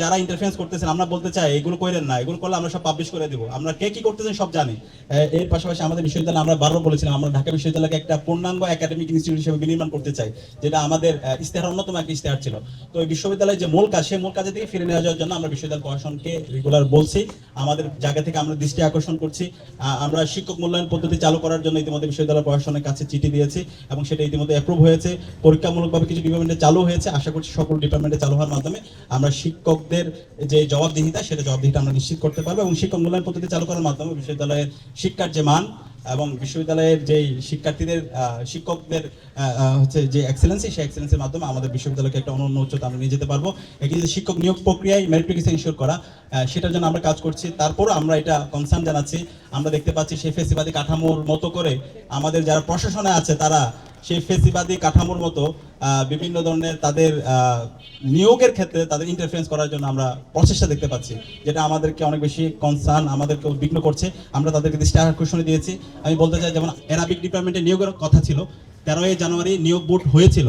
যারা ইন্টারফারেন্স করতেছেন আমরা বলতে চাই এগুলো করেন না, এগুলো করলে আমরা সব পাবলিশ করে দিব। আমরা কে কি করতেছেন সব জানি। এর পাশাপাশি আমাদের বিশ্ববিদ্যালয় আমরা বারবার বলেছিলাম আমরা ঢাকা বিশ্ববিদ্যালয়কে একটা পূর্ণাঙ্গ একাডেমিক ইনস্টিটিউট হিসেবে বিনির্মাণ করতে চাই, যেটা আমাদের ইশতেহার অন্যতম একটা ইশতেহার ছিল। তো এই বিশ্ববিদ্যালয়ের যে মূল কাজ, সেই মূল কাজে থেকে ফিরে নিয়ে যাওয়ার জন্য আমরা বিশ্ববিদ্যালয় প্রশাসনকে রেগুলার বলছি, আমাদের জায়গা থেকে আমরা দৃষ্টি আকর্ষণ করছি। আমরা শিক্ষক মূল্যায়ন পদ্ধতি চালু করার জন্য ইতিমধ্যে বিশ্ববিদ্যালয় প্রশাসনের কাছে চিঠি দিয়েছি এবং সেটা ইতিমধ্যে অ্যাপ্রুভ হয়েছে। পরীক্ষামূলকভাবে কিছু ডিপার্টমেন্টে চালু হয়েছে, আশা করছি সকল ডিপার্টমেন্টে চালু হওয়ার মাধ্যমে আমরা শিক্ষকদের যে জবাবদিহিতা, সেটা জবাবদিহিতা আমরা নিশ্চিত করতে পারবো এবং শিক্ষক মূল্যায়ন পদ্ধতি চালু করার মাধ্যমে বিশ্ববিদ্যালয়ের শিক্ষার যে মান এবং বিশ্ববিদ্যালয়ের যে শিক্ষার্থীদের শিক্ষকদের হচ্ছে যে এক্সেলেন্সি, সেই এক্সেলেন্সের মাধ্যমে আমাদের বিশ্ববিদ্যালয়কে একটা অনন্য উচ্চতা আমরা নিয়ে যেতে পারবো। এখানে যে শিক্ষক নিয়োগ প্রক্রিয়ায় মেরিটোরিয়াস ইনশিওর করা, সেটার জন্য আমরা কাজ করছি। তারপরও আমরা এটা কনসার্ন জানাচ্ছি, আমরা দেখতে পাচ্ছি সেই ফেসিবাদী কাঠামোর মতো করে আমাদের যারা প্রশাসনে আছে তারা সেই ফেসিবাদী কাঠামোর মতো বিভিন্ন ধরনের তাদের নিয়োগের ক্ষেত্রে তাদের ইন্টারফারেন্স করার জন্য আমরা প্রচেষ্টা দেখতে পাচ্ছি, যেটা আমাদেরকে অনেক বেশি কনসার্ন, আমাদেরকে উদ্বিগ্ন করছে। আমরা তাদেরকে দৃষ্টি আকর্ষণ দিয়েছি। আমি বলতে চাই, যেমন অ্যারাবিক ডিপার্টমেন্টে নিয়োগের কথা ছিল, 13ই জানুয়ারি নিয়োগ বোর্ড হয়েছিল,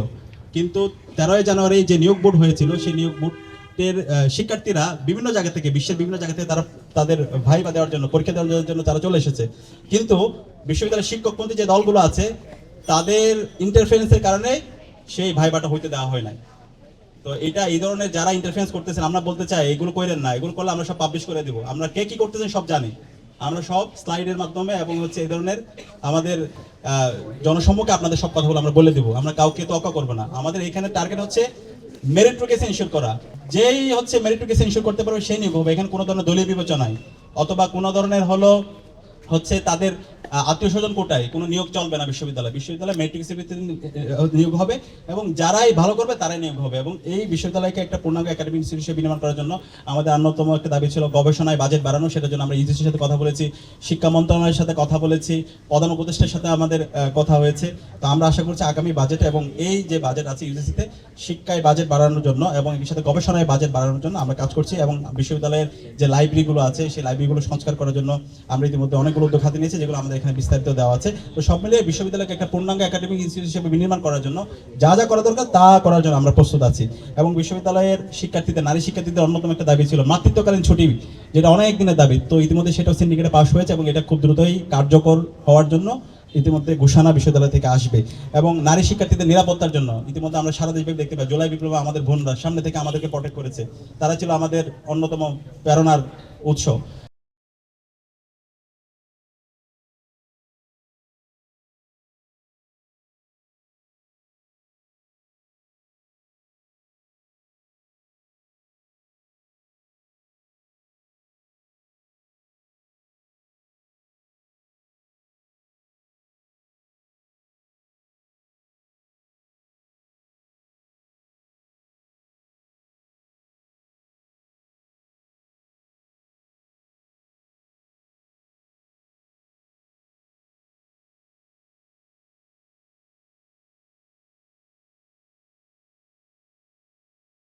কিন্তু 13ই জানুয়ারি যে নিয়োগ বোর্ড হয়েছিল সেই নিয়োগ বোর্ডের শিক্ষার্থীরা বিভিন্ন জায়গা থেকে, বিশ্বের বিভিন্ন জায়গা থেকে তারা তাদের ভাইবা দেওয়ার জন্য, পরীক্ষা দেওয়ার জন্য তারা চলে এসেছে। কিন্তু বিশ্ববিদ্যালয়ের শিক্ষকপন্থী যে দলগুলো আছে তাদের ইন্টারফারেন্সের কারণে সেই ভাইবাটা হইতে দেওয়া হয় নাই। তো এটা এই ধরনের যারা ইন্টারফারেন্স করতেছেন আমরা বলতে চাই এগুলো করেন না, এগুলো করলে আমরা সব পাবলিশ করে দিব। আমরা কে কি করতেছেন সব জানি, আমরা সব স্লাইডের মাধ্যমে এবং হচ্ছে এই ধরনের আমাদের জনসম্মুখে আপনাদের সব কথাগুলো আমরা বলে দিব। আমরা কাউকে তোয়াক্কা করবো না। আমাদের এখানে টার্গেট হচ্ছে মেরিটোরিয়াস ইনশিওর করা। যেই হচ্ছে মেরিটোরিয়াস ইনশিওর করতে পারবে সেই নিয়োগ হবে। এখানে কোনো ধরনের দলীয় বিবেচনায় অথবা কোনো ধরনের হচ্ছে তাদের আত্মীয় স্বজন কোটায় কোনো নিয়োগ চলবে না। বিশ্ববিদ্যালয় মেট্রিক্সের ভিত্তিতে নিয়োগ হবে এবং যারাই ভালো করবে তারাই নিয়োগ হবে। এবং এই বিশ্ববিদ্যালয়কে একটা পূর্ণাঙ্গ একাডেমিক ইনস্টিটিউট হিসেবে নির্মাণ করার জন্য আমাদের অন্যতম একটা দাবি ছিল গবেষণায় বাজেট বাড়ানো। সেটার জন্য আমরা ইউজিসির সাথে কথা বলেছি, শিক্ষা মন্ত্রণালয়ের সাথে কথা বলেছি, প্রধান উপদেষ্টার সাথে আমাদের কথা হয়েছে। তো আমরা আশা করছি আগামী বাজেটে এবং এই যে বাজেট আছে ইউজিসিতে শিক্ষায় বাজেট বাড়ানোর জন্য এবং এর সাথে গবেষণায় বাজেট বাড়ানোর জন্য আমরা কাজ করছি। এবং বিশ্ববিদ্যালয়ের যে লাইব্রেরিগুলো আছে সেই লাইব্রেরিগুলো সংস্কার করার জন্য আমরা ইতিমধ্যে অনেকগুলো উদ্যোগ হাতে নিয়েছি, যেগুলো আমাদের এখানে বিস্তারিত দেওয়া আছে। তো সব মিলিয়ে বিশ্ববিদ্যালয়কে একটা পূর্ণাঙ্গ একাডেমিক ইনস্টিটিউট হিসেবে বিনির্মাণ করার জন্য যা যা করা দরকার তা করার জন্য আমরা প্রস্তুত আছি। এবং বিশ্ববিদ্যালয়ের শিক্ষার্থীদের, নারী শিক্ষার্থীদের অন্যতম একটা দাবি ছিল মাতৃত্বকালীন ছুটি, যেটা অনেক দিনের দাবি। তো ইতিমধ্যে সেটাও সিন্ডিকেটে পাস হয়েছে এবং এটা খুব দ্রুতই কার্যকর হওয়ার জন্য ইতিমধ্যে ঘোষণা বিশ্ববিদ্যালয় থেকে আসবে। এবং নারী শিক্ষার্থীদের নিরাপত্তার জন্য ইতিমধ্যে আমরা সারা দেশব্যাপী দেখতে পাই জুলাই বিপ্লবে আমাদের বোনরা সামনে থেকে আমাদেরকে প্রটেক্ট করেছে। তারা ছিল আমাদের অন্যতম প্রেরণার উৎস।